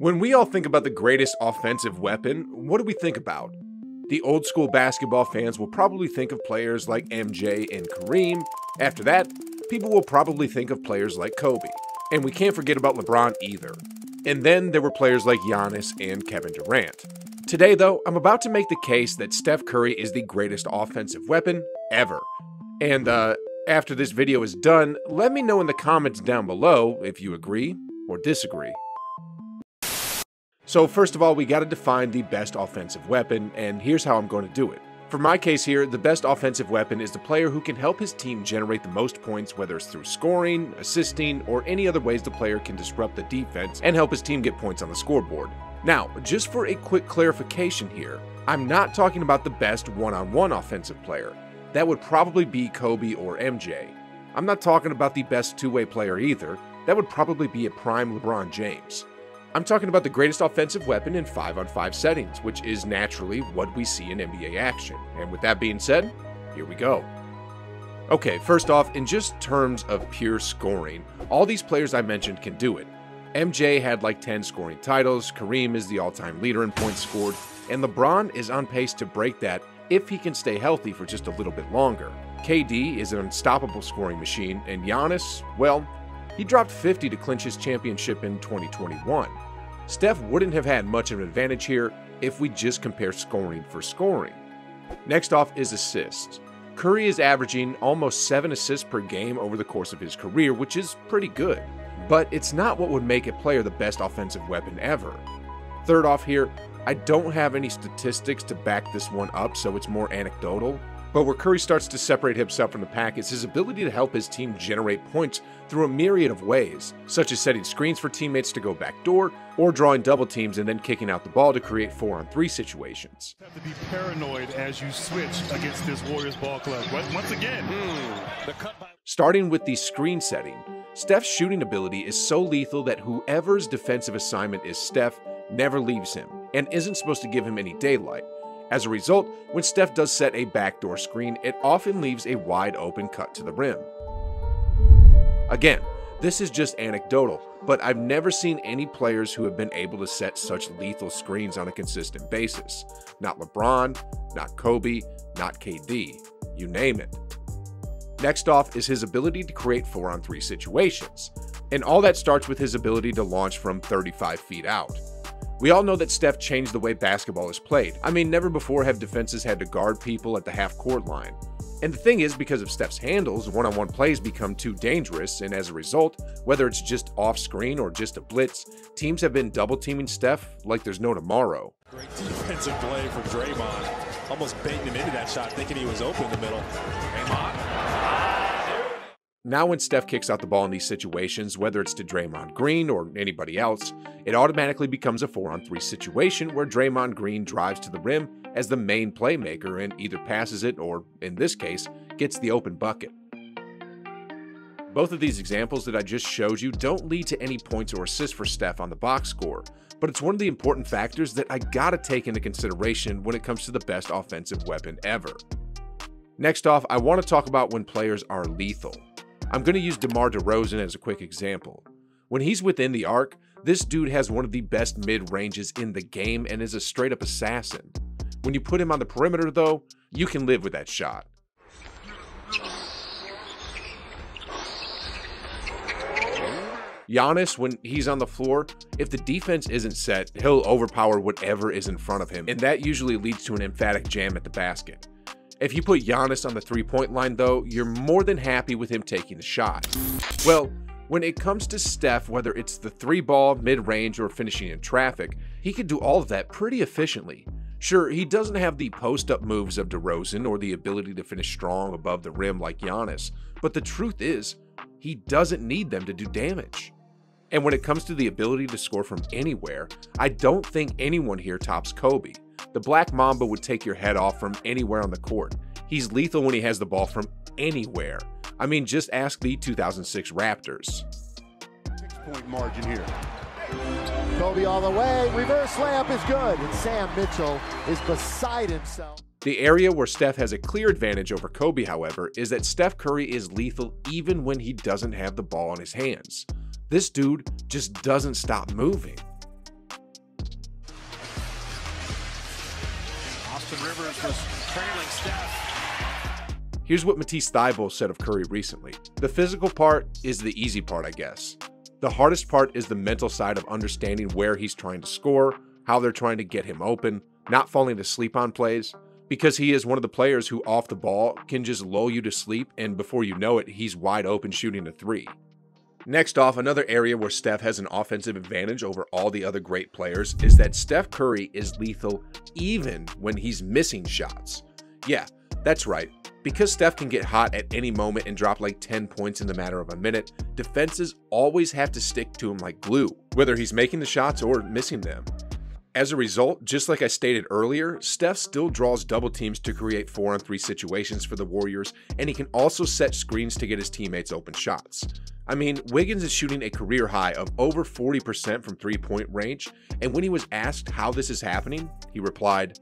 When we all think about the greatest offensive weapon, what do we think about? The old school basketball fans will probably think of players like MJ and Kareem. After that, people will probably think of players like Kobe. And we can't forget about LeBron either. And then there were players like Giannis and Kevin Durant. Today though, I'm about to make the case that Steph Curry is the greatest offensive weapon ever. And after this video is done, let me know in the comments down below if you agree or disagree. So first of all, we gotta define the best offensive weapon, and here's how I'm going to do it. For my case here, the best offensive weapon is the player who can help his team generate the most points, whether it's through scoring, assisting, or any other ways the player can disrupt the defense and help his team get points on the scoreboard. Now, just for a quick clarification here, I'm not talking about the best one-on-one offensive player. That would probably be Kobe or MJ. I'm not talking about the best two-way player either. That would probably be a prime LeBron James. I'm talking about the greatest offensive weapon in 5-on-5 settings, which is naturally what we see in NBA action. And with that being said, here we go. Okay, first off, in just terms of pure scoring, all these players I mentioned can do it. MJ had like 10 scoring titles, Kareem is the all-time leader in points scored, and LeBron is on pace to break that if he can stay healthy for just a little bit longer. KD is an unstoppable scoring machine, and Giannis, well, he dropped 50 to clinch his championship in 2021. Steph wouldn't have had much of an advantage here if we just compare scoring for scoring. Next off is assists. Curry is averaging almost 7 assists per game over the course of his career, which is pretty good. But it's not what would make a player the best offensive weapon ever. Third off here, I don't have any statistics to back this one up, so it's more anecdotal. But where Curry starts to separate himself from the pack is his ability to help his team generate points through a myriad of ways, such as setting screens for teammates to go backdoor, or drawing double teams and then kicking out the ball to create 4-on-3 situations. You have to be paranoid as you switch against this Warriors ball club. Once again, starting with the screen setting, Steph's shooting ability is so lethal that whoever's defensive assignment is Steph never leaves him and isn't supposed to give him any daylight. As a result, when Steph does set a backdoor screen, it often leaves a wide open cut to the rim. Again, this is just anecdotal, but I've never seen any players who have been able to set such lethal screens on a consistent basis. Not LeBron, not Kobe, not KD, you name it. Next off is his ability to create 4-on-3 situations, and all that starts with his ability to launch from 35 feet out. We all know that Steph changed the way basketball is played. I mean, never before have defenses had to guard people at the half-court line. And the thing is, because of Steph's handles, one-on-one plays become too dangerous, and as a result, whether it's just off-screen or just a blitz, teams have been double-teaming Steph like there's no tomorrow. Great defensive play from Draymond, almost baiting him into that shot, thinking he was open in the middle. Draymond. Now when Steph kicks out the ball in these situations, whether it's to Draymond Green or anybody else, it automatically becomes a 4-on-3 situation where Draymond Green drives to the rim as the main playmaker and either passes it or, in this case, gets the open bucket. Both of these examples that I just showed you don't lead to any points or assists for Steph on the box score, but it's one of the important factors that I gotta take into consideration when it comes to the best offensive weapon ever. Next off, I want to talk about when players are lethal. I'm going to use DeMar DeRozan as a quick example. When he's within the arc, this dude has one of the best mid-ranges in the game and is a straight-up assassin. When you put him on the perimeter, though, you can live with that shot. Giannis, when he's on the floor, if the defense isn't set, he'll overpower whatever is in front of him, and that usually leads to an emphatic jam at the basket. If you put Giannis on the three-point line, though, you're more than happy with him taking the shot. Well, when it comes to Steph, whether it's the 3-ball, mid-range, or finishing in traffic, he can do all of that pretty efficiently. Sure, he doesn't have the post-up moves of DeRozan or the ability to finish strong above the rim like Giannis, but the truth is, he doesn't need them to do damage. And when it comes to the ability to score from anywhere, I don't think anyone here tops Kobe. The Black Mamba would take your head off from anywhere on the court. He's lethal when he has the ball from anywhere. I mean, just ask the 2006 Raptors. 6-point margin here. Kobe all the way, reverse layup is good, and Sam Mitchell is beside himself. The area where Steph has a clear advantage over Kobe, however, is that Steph Curry is lethal even when he doesn't have the ball in his hands. This dude just doesn't stop moving. Austin Rivers was trailing Steph. Here's what Matisse Thybulle said of Curry recently. The physical part is the easy part, I guess. The hardest part is the mental side of understanding where he's trying to score, how they're trying to get him open, not falling asleep on plays, because he is one of the players who off the ball can just lull you to sleep, and before you know it, he's wide open shooting a three. Next off, another area where Steph has an offensive advantage over all the other great players is that Steph Curry is lethal even when he's missing shots. Yeah, that's right. Because Steph can get hot at any moment and drop like 10 points in the matter of a minute, defenses always have to stick to him like glue, whether he's making the shots or missing them. As a result, just like I stated earlier, Steph still draws double teams to create 4-on-3 situations for the Warriors, and he can also set screens to get his teammates open shots. I mean, Wiggins is shooting a career high of over 40% from three-point range, and when he was asked how this is happening, he replied,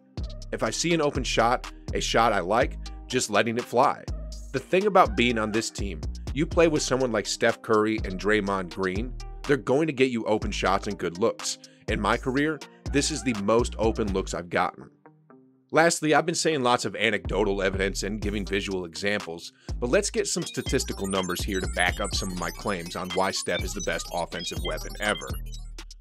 "If I see an open shot, a shot I like, just letting it fly." The thing about being on this team, you play with someone like Steph Curry and Draymond Green, they're going to get you open shots and good looks. In my career, this is the most open looks I've gotten. Lastly, I've been saying lots of anecdotal evidence and giving visual examples, but let's get some statistical numbers here to back up some of my claims on why Steph is the best offensive weapon ever.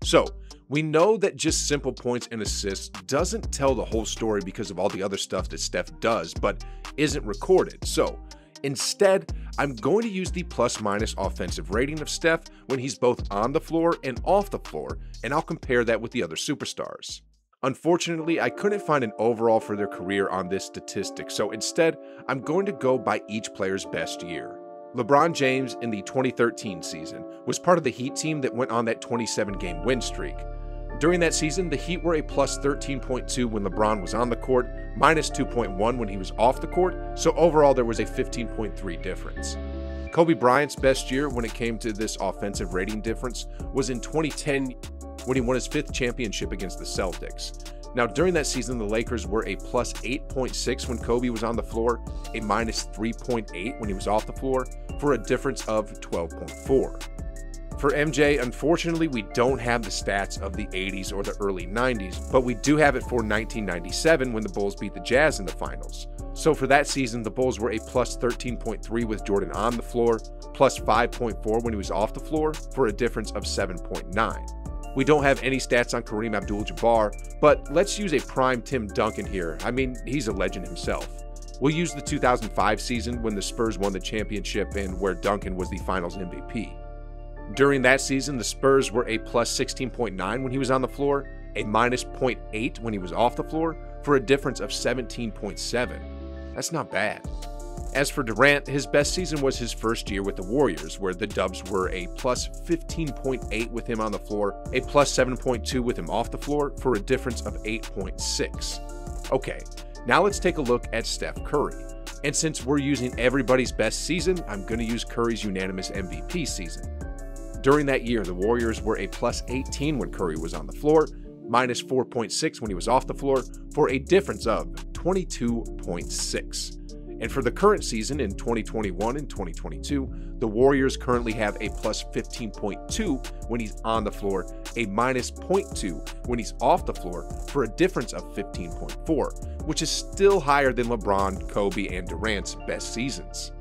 So, we know that just simple points and assists doesn't tell the whole story because of all the other stuff that Steph does, but isn't recorded. So, instead, I'm going to use the plus-minus offensive rating of Steph when he's both on the floor and off the floor, and I'll compare that with the other superstars. Unfortunately, I couldn't find an overall for their career on this statistic, so instead, I'm going to go by each player's best year. LeBron James in the 2013 season was part of the Heat team that went on that 27-game win streak. During that season, the Heat were a plus 13.2 when LeBron was on the court, minus 2.1 when he was off the court, so overall there was a 15.3 difference. Kobe Bryant's best year when it came to this offensive rating difference was in 2010 when he won his 5th championship against the Celtics. Now, during that season, the Lakers were a plus 8.6 when Kobe was on the floor, a minus 3.8 when he was off the floor, for a difference of 12.4. For MJ, unfortunately, we don't have the stats of the 80s or the early 90s, but we do have it for 1997 when the Bulls beat the Jazz in the finals. So for that season, the Bulls were a plus 13.3 with Jordan on the floor, plus 5.4 when he was off the floor, for a difference of 7.9. We don't have any stats on Kareem Abdul-Jabbar, but let's use a prime Tim Duncan here. I mean, he's a legend himself. We'll use the 2005 season when the Spurs won the championship and where Duncan was the finals MVP. During that season, the Spurs were a plus 16.9 when he was on the floor, a minus 0.8 when he was off the floor, for a difference of 17.7. That's not bad. As for Durant, his best season was his first year with the Warriors, where the Dubs were a plus 15.8 with him on the floor, a plus 7.2 with him off the floor, for a difference of 8.6. Okay, now let's take a look at Steph Curry. And since we're using everybody's best season, I'm going to use Curry's unanimous MVP season. During that year, the Warriors were a plus 18 when Curry was on the floor, minus 4.6 when he was off the floor, for a difference of 22.6. And for the current season in 2021 and 2022, the Warriors currently have a plus 15.2 when he's on the floor, a minus 0.2 when he's off the floor, for a difference of 15.4, which is still higher than LeBron, Kobe, and Durant's best seasons.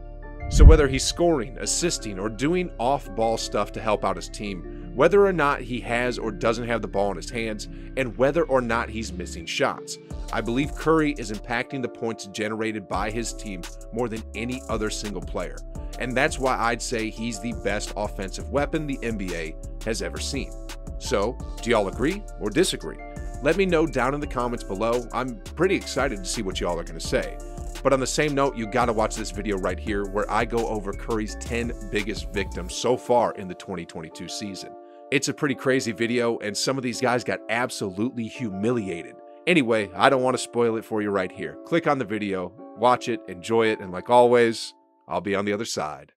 So whether he's scoring, assisting, or doing off-ball stuff to help out his team, whether or not he has or doesn't have the ball in his hands, and whether or not he's missing shots, I believe Curry is impacting the points generated by his team more than any other single player. And that's why I'd say he's the best offensive weapon the NBA has ever seen. So, do y'all agree or disagree? Let me know down in the comments below. I'm pretty excited to see what y'all are going to say. But on the same note, you gotta watch this video right here where I go over Curry's 10 biggest victims so far in the 2022 season. It's a pretty crazy video, and some of these guys got absolutely humiliated. Anyway, I don't want to spoil it for you right here. Click on the video, watch it, enjoy it, and like always, I'll be on the other side.